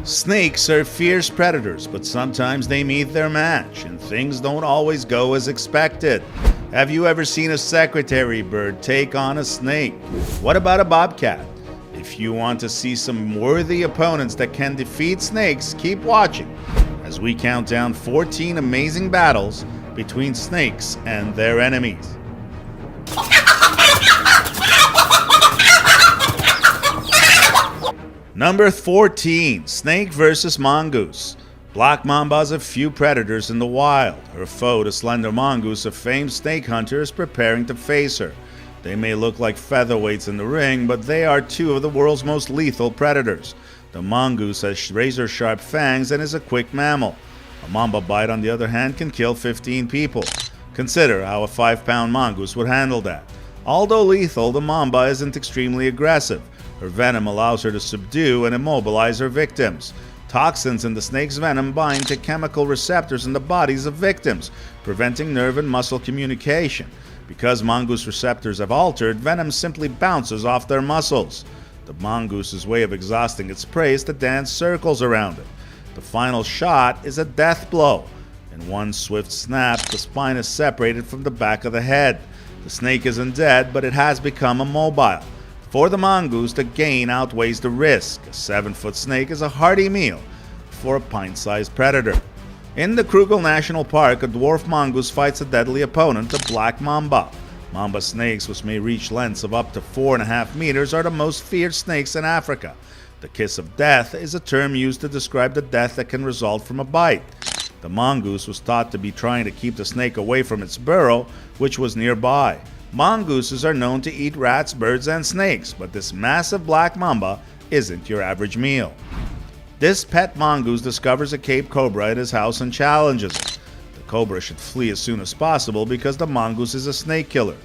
Snakes are fierce predators, but sometimes they meet their match, and things don't always go as expected. Have you ever seen a secretary bird take on a snake? What about a bobcat? If you want to see some worthy opponents that can defeat snakes, keep watching as we count down 14 amazing battles between snakes and their enemies. Number 14. Snake vs. Mongoose. Black mamba has a few predators in the wild. Her foe, the slender mongoose, a famed snake hunter, is preparing to face her. They may look like featherweights in the ring, but they are two of the world's most lethal predators. The mongoose has razor-sharp fangs and is a quick mammal. A mamba bite, on the other hand, can kill 15 people. Consider how a 5-pound mongoose would handle that. Although lethal, the mamba isn't extremely aggressive. Her venom allows her to subdue and immobilize her victims. Toxins in the snake's venom bind to chemical receptors in the bodies of victims, preventing nerve and muscle communication. Because mongoose receptors have altered, venom simply bounces off their muscles. The mongoose's way of exhausting its prey is to dance circles around it. The final shot is a death blow. In one swift snap, the spine is separated from the back of the head. The snake isn't dead, but it has become immobile. For the mongoose, the gain outweighs the risk. A 7-foot snake is a hearty meal for a pint-sized predator. In the Kruger National Park, a dwarf mongoose fights a deadly opponent, the black mamba. Mamba snakes, which may reach lengths of up to 4.5 meters, are the most feared snakes in Africa. The kiss of death is a term used to describe the death that can result from a bite. The mongoose was thought to be trying to keep the snake away from its burrow, which was nearby. Mongooses are known to eat rats, birds, and snakes, but this massive black mamba isn't your average meal. This pet mongoose discovers a Cape cobra at his house and challenges it. The cobra should flee as soon as possible because the mongoose is a snake killer.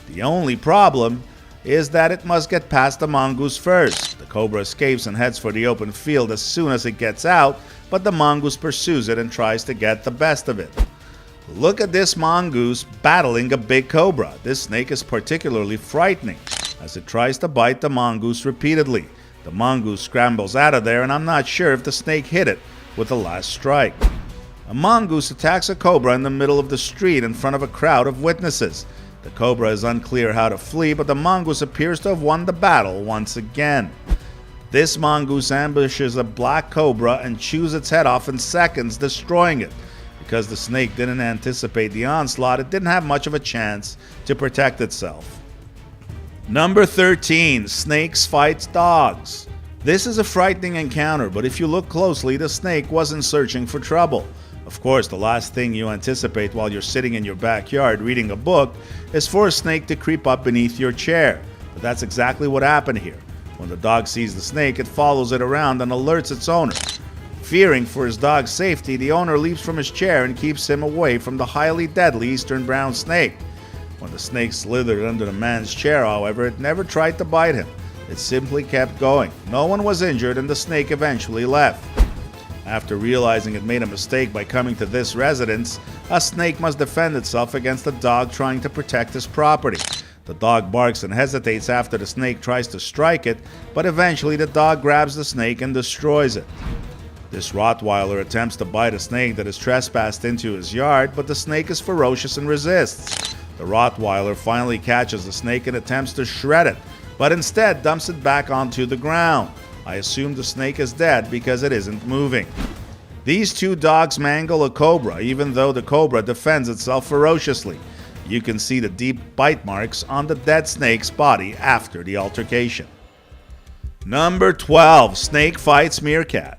The only problem is that it must get past the mongoose first. The cobra escapes and heads for the open field as soon as it gets out, but the mongoose pursues it and tries to get the best of it. Look at this mongoose battling a big cobra. This snake is particularly frightening as it tries to bite the mongoose repeatedly. The mongoose scrambles out of there, and I'm not sure if the snake hit it with the last strike. A mongoose attacks a cobra in the middle of the street in front of a crowd of witnesses. The cobra is unclear how to flee, but the mongoose appears to have won the battle once again. This mongoose ambushes a black cobra and chews its head off in seconds, destroying it. Because the snake didn't anticipate the onslaught, it didn't have much of a chance to protect itself. Number 13. Snakes fights dogs. This is a frightening encounter, but if you look closely, the snake wasn't searching for trouble. Of course, the last thing you anticipate while you're sitting in your backyard reading a book is for a snake to creep up beneath your chair. But that's exactly what happened here. When the dog sees the snake, it follows it around and alerts its owner. Fearing for his dog's safety, the owner leaps from his chair and keeps him away from the highly deadly eastern brown snake. When the snake slithered under the man's chair, however, it never tried to bite him. It simply kept going. No one was injured, and the snake eventually left. After realizing it made a mistake by coming to this residence, a snake must defend itself against a dog trying to protect his property. The dog barks and hesitates after the snake tries to strike it, but eventually the dog grabs the snake and destroys it. This Rottweiler attempts to bite a snake that has trespassed into his yard, but the snake is ferocious and resists. The Rottweiler finally catches the snake and attempts to shred it, but instead dumps it back onto the ground. I assume the snake is dead because it isn't moving. These two dogs mangle a cobra, even though the cobra defends itself ferociously. You can see the deep bite marks on the dead snake's body after the altercation. Number 12. Snake fights meerkat.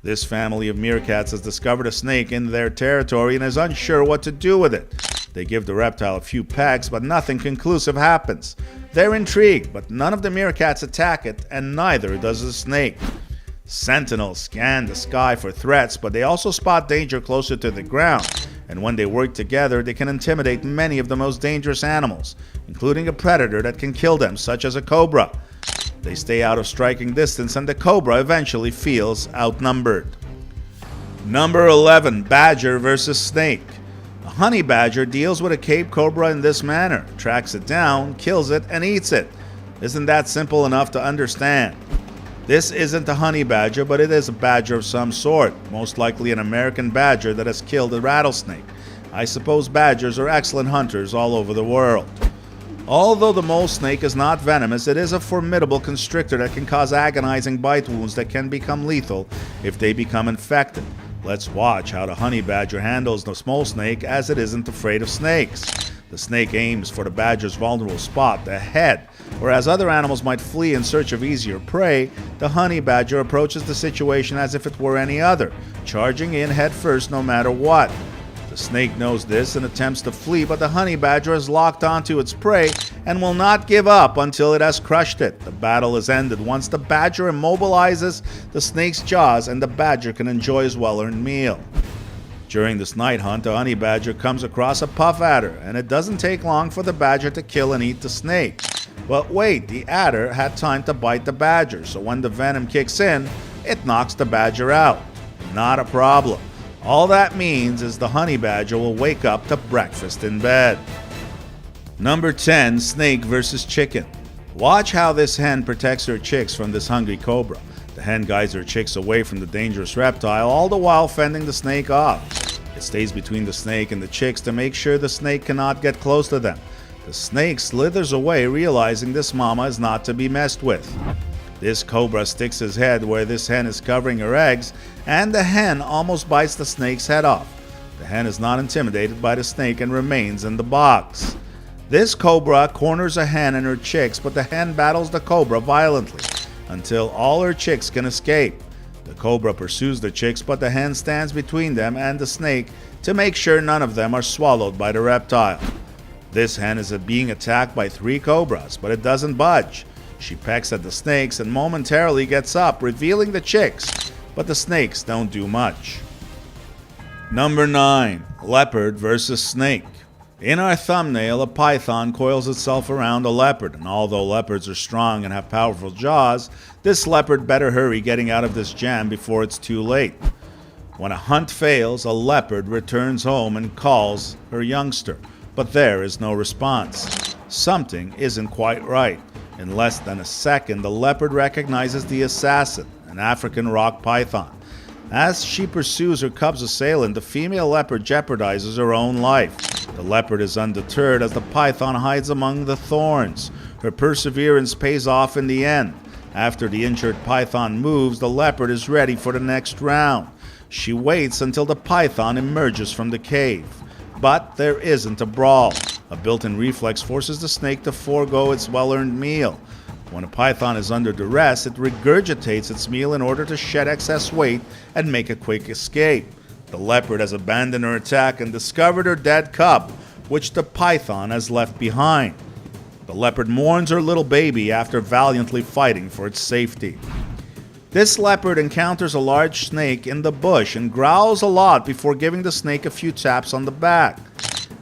This family of meerkats has discovered a snake in their territory and is unsure what to do with it. They give the reptile a few pecks, but nothing conclusive happens. They're intrigued, but none of the meerkats attack it, and neither does the snake. Sentinels scan the sky for threats, but they also spot danger closer to the ground. And when they work together, they can intimidate many of the most dangerous animals, including a predator that can kill them, such as a cobra. They stay out of striking distance, and the cobra eventually feels outnumbered. Number 11. Badger vs. Snake. A honey badger deals with a Cape cobra in this manner, tracks it down, kills it, and eats it. Isn't that simple enough to understand? This isn't a honey badger, but it is a badger of some sort, most likely an American badger that has killed a rattlesnake. I suppose badgers are excellent hunters all over the world. Although the mole snake is not venomous, it is a formidable constrictor that can cause agonizing bite wounds that can become lethal if they become infected. Let's watch how the honey badger handles the mole snake, as it isn't afraid of snakes. The snake aims for the badger's vulnerable spot, the head. Whereas other animals might flee in search of easier prey, the honey badger approaches the situation as if it were any other, charging in head first no matter what. The snake knows this and attempts to flee, but the honey badger is locked onto its prey and will not give up until it has crushed it. The battle is ended once the badger immobilizes the snake's jaws and the badger can enjoy his well-earned meal. During this night hunt, the honey badger comes across a puff adder, and it doesn't take long for the badger to kill and eat the snake. But wait, the adder had time to bite the badger, so when the venom kicks in, it knocks the badger out. Not a problem. All that means is the honey badger will wake up to breakfast in bed. Number 10. Snake versus chicken. Watch how this hen protects her chicks from this hungry cobra. The hen guides her chicks away from the dangerous reptile, all the while fending the snake off. It stays between the snake and the chicks to make sure the snake cannot get close to them. The snake slithers away, realizing this mama is not to be messed with. This cobra sticks his head where this hen is covering her eggs, and the hen almost bites the snake's head off. The hen is not intimidated by the snake and remains in the box. This cobra corners a hen and her chicks, but the hen battles the cobra violently until all her chicks can escape. The cobra pursues the chicks, but the hen stands between them and the snake to make sure none of them are swallowed by the reptile. This hen is being attacked by 3 cobras, but it doesn't budge. She pecks at the snakes and momentarily gets up, revealing the chicks, but the snakes don't do much. Number 9. Leopard versus snake. In our thumbnail, a python coils itself around a leopard, and although leopards are strong and have powerful jaws, this leopard better hurry getting out of this jam before it's too late. When a hunt fails, a leopard returns home and calls her youngster, but there is no response. Something isn't quite right. In less than a second, the leopard recognizes the assassin, an African rock python. As she pursues her cub's assailant, the female leopard jeopardizes her own life. The leopard is undeterred as the python hides among the thorns. Her perseverance pays off in the end. After the injured python moves, the leopard is ready for the next round. She waits until the python emerges from the cave. But there isn't a brawl. A built-in reflex forces the snake to forego its well-earned meal. When a python is under duress, it regurgitates its meal in order to shed excess weight and make a quick escape. The leopard has abandoned her attack and discovered her dead cub, which the python has left behind. The leopard mourns her little baby after valiantly fighting for its safety. This leopard encounters a large snake in the bush and growls a lot before giving the snake a few taps on the back.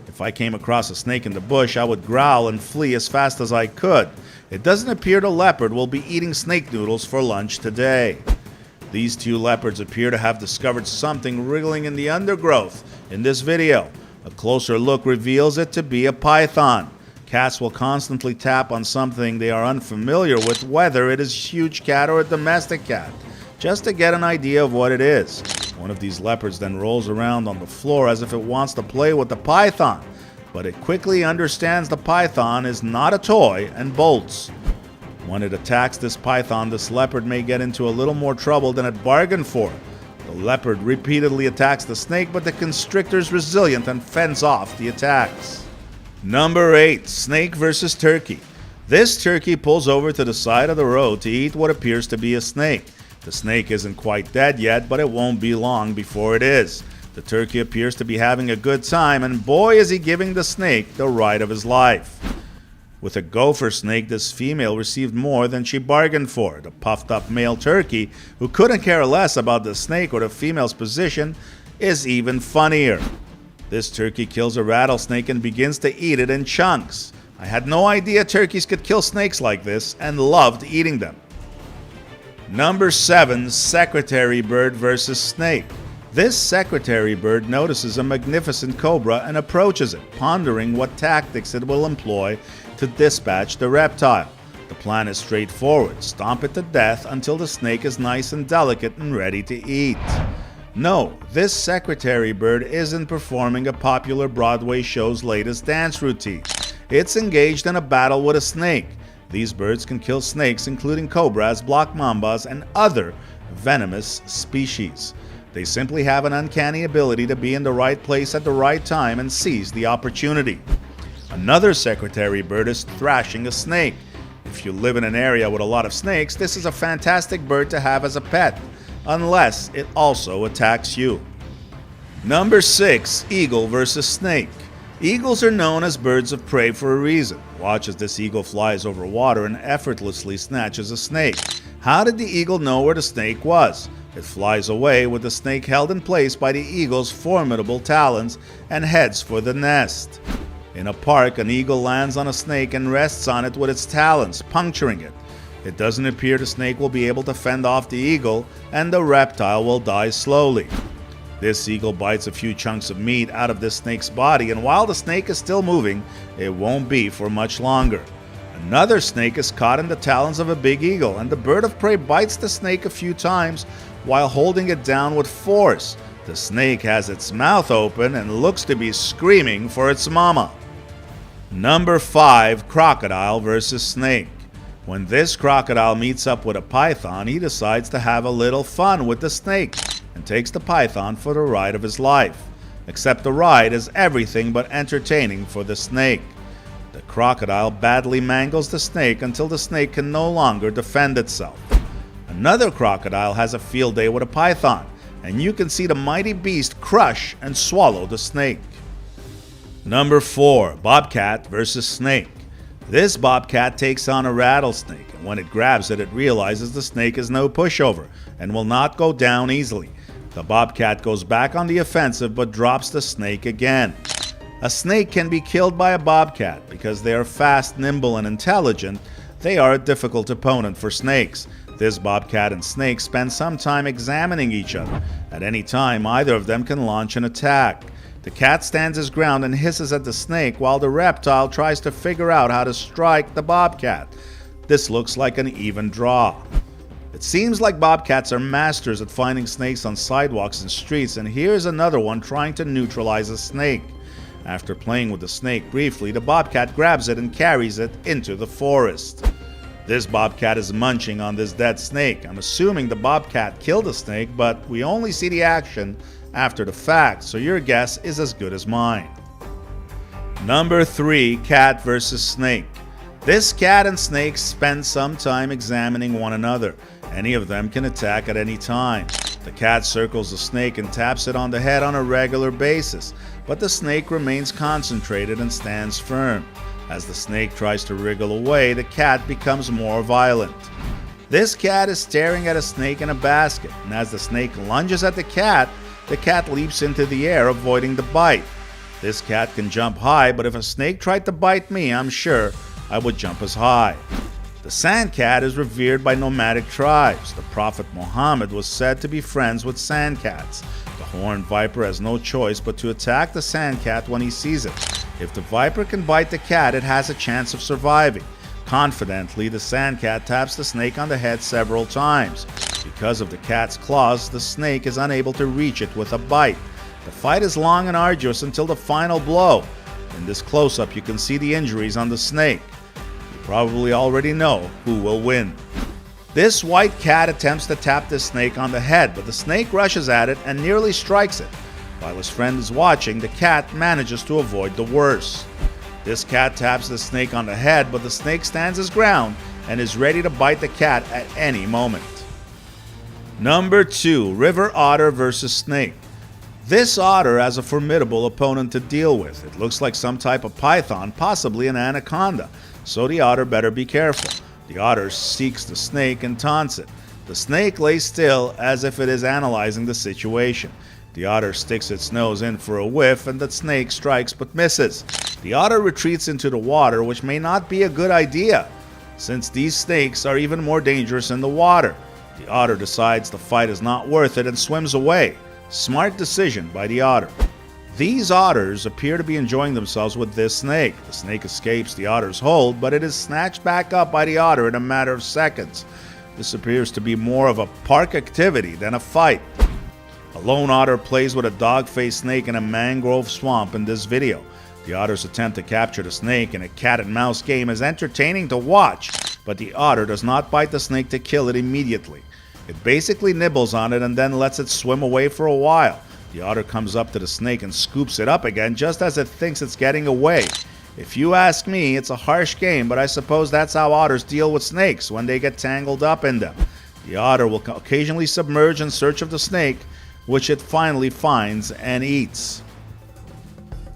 If I came across a snake in the bush, I would growl and flee as fast as I could. It doesn't appear the leopard will be eating snake noodles for lunch today. These 2 leopards appear to have discovered something wriggling in the undergrowth in this video. A closer look reveals it to be a python. Cats will constantly tap on something they are unfamiliar with, whether it is a huge cat or a domestic cat, just to get an idea of what it is. One of these leopards then rolls around on the floor as if it wants to play with the python, but it quickly understands the python is not a toy and bolts. When it attacks this python, this leopard may get into a little more trouble than it bargained for. The leopard repeatedly attacks the snake, but the constrictor is resilient and fends off the attacks. Number 8. Snake versus turkey. This turkey pulls over to the side of the road to eat what appears to be a snake. The snake isn't quite dead yet, but it won't be long before it is. The turkey appears to be having a good time, and boy is he giving the snake the ride of his life. With a gopher snake, this female received more than she bargained for. The puffed-up male turkey, who couldn't care less about the snake or the female's position, is even funnier. This turkey kills a rattlesnake and begins to eat it in chunks. I had no idea turkeys could kill snakes like this and loved eating them. Number 7. Secretary bird versus snake. This secretary bird notices a magnificent cobra and approaches it, pondering what tactics it will employ to dispatch the reptile. The plan is straightforward. Stomp it to death until the snake is nice and delicate and ready to eat. No, this secretary bird isn't performing a popular Broadway show's latest dance routine. It's engaged in a battle with a snake. These birds can kill snakes, including cobras, black mambas, and other venomous species. They simply have an uncanny ability to be in the right place at the right time and seize the opportunity. Another secretary bird is thrashing a snake. If you live in an area with a lot of snakes, this is a fantastic bird to have as a pet, unless it also attacks you. Number 6. Eagle versus snake. Eagles are known as birds of prey for a reason. Watch as this eagle flies over water and effortlessly snatches a snake. How did the eagle know where the snake was? It flies away with the snake held in place by the eagle's formidable talons and heads for the nest. In a park, an eagle lands on a snake and rests on it with its talons, puncturing it. It doesn't appear the snake will be able to fend off the eagle, and the reptile will die slowly. This eagle bites a few chunks of meat out of this snake's body, and while the snake is still moving, it won't be for much longer. Another snake is caught in the talons of a big eagle, and the bird of prey bites the snake a few times while holding it down with force. The snake has its mouth open and looks to be screaming for its mama. Number 5. Crocodile versus snake. When this crocodile meets up with a python, he decides to have a little fun with the snake and takes the python for the ride of his life. Except the ride is everything but entertaining for the snake. The crocodile badly mangles the snake until the snake can no longer defend itself. Another crocodile has a field day with a python, and you can see the mighty beast crush and swallow the snake. Number 4. Bobcat versus snake. This bobcat takes on a rattlesnake, and when it grabs it, it realizes the snake is no pushover and will not go down easily. The bobcat goes back on the offensive but drops the snake again. A snake can be killed by a bobcat because they are fast, nimble, and intelligent. They are a difficult opponent for snakes. This bobcat and snake spend some time examining each other. At any time, either of them can launch an attack. The cat stands his ground and hisses at the snake while the reptile tries to figure out how to strike the bobcat. This looks like an even draw. It seems like bobcats are masters at finding snakes on sidewalks and streets, and here's another one trying to neutralize a snake. After playing with the snake briefly, the bobcat grabs it and carries it into the forest. This bobcat is munching on this dead snake. I'm assuming the bobcat killed the snake, but we only see the action after the fact, so your guess is as good as mine. Number 3. Cat versus snake. This cat and snake spend some time examining one another. Any of them can attack at any time. The cat circles the snake and taps it on the head on a regular basis, but the snake remains concentrated and stands firm. As the snake tries to wriggle away, the cat becomes more violent. This cat is staring at a snake in a basket, and as the snake lunges at the cat leaps into the air, avoiding the bite. This cat can jump high, but if a snake tried to bite me, I'm sure I would jump as high. The sand cat is revered by nomadic tribes. The Prophet Muhammad was said to be friends with sand cats. The horned viper has no choice but to attack the sand cat when he sees it. If the viper can bite the cat, it has a chance of surviving. Confidently, the sand cat taps the snake on the head several times. Because of the cat's claws, the snake is unable to reach it with a bite. The fight is long and arduous until the final blow. In this close-up, you can see the injuries on the snake. You probably already know who will win. This white cat attempts to tap the snake on the head, but the snake rushes at it and nearly strikes it. While his friend is watching, the cat manages to avoid the worst. This cat taps the snake on the head, but the snake stands his ground and is ready to bite the cat at any moment. Number 2. River otter versus snake. This otter has a formidable opponent to deal with. It looks like some type of python, possibly an anaconda, so the otter better be careful. The otter seeks the snake and taunts it. The snake lays still as if it is analyzing the situation. The otter sticks its nose in for a whiff and the snake strikes but misses. The otter retreats into the water, which may not be a good idea, since these snakes are even more dangerous in the water. The otter decides the fight is not worth it and swims away. Smart decision by the otter. These otters appear to be enjoying themselves with this snake. The snake escapes the otter's hold, but it is snatched back up by the otter in a matter of seconds. This appears to be more of a park activity than a fight. A lone otter plays with a dog-faced snake in a mangrove swamp in this video. The otter's attempt to capture the snake in a cat-and-mouse game is entertaining to watch, but the otter does not bite the snake to kill it immediately. It basically nibbles on it and then lets it swim away for a while. The otter comes up to the snake and scoops it up again just as it thinks it's getting away. If you ask me, it's a harsh game, but I suppose that's how otters deal with snakes when they get tangled up in them. The otter will occasionally submerge in search of the snake, which it finally finds and eats.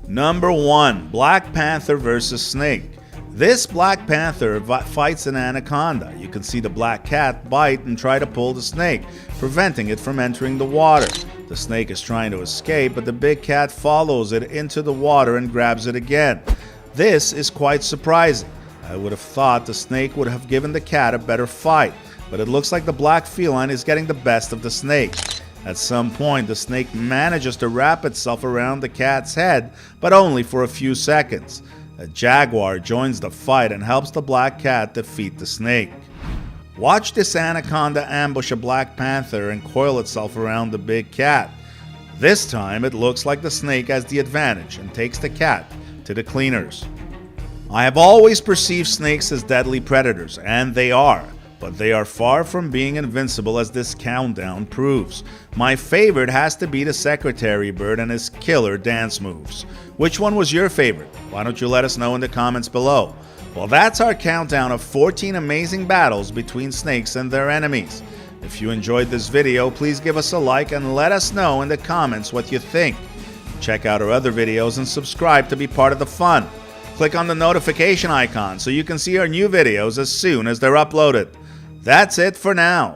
Number 1. Black Panther vs. Snake. This Black Panther fights an anaconda. You can see the black cat bite and try to pull the snake, preventing it from entering the water. The snake is trying to escape, but the big cat follows it into the water and grabs it again. This is quite surprising. I would have thought the snake would have given the cat a better fight, but it looks like the black feline is getting the best of the snake. At some point, the snake manages to wrap itself around the cat's head, but only for a few seconds. A jaguar joins the fight and helps the black cat defeat the snake. Watch this anaconda ambush a black panther and coil itself around the big cat. This time, it looks like the snake has the advantage and takes the cat to the cleaners. I have always perceived snakes as deadly predators, and they are, but they are far from being invincible as this countdown proves. My favorite has to be the secretary bird and his killer dance moves. Which one was your favorite? Why don't you let us know in the comments below? Well, that's our countdown of 14 amazing battles between snakes and their enemies. If you enjoyed this video, please give us a like and let us know in the comments what you think. Check out our other videos and subscribe to be part of the fun. Click on the notification icon so you can see our new videos as soon as they're uploaded. That's it for now.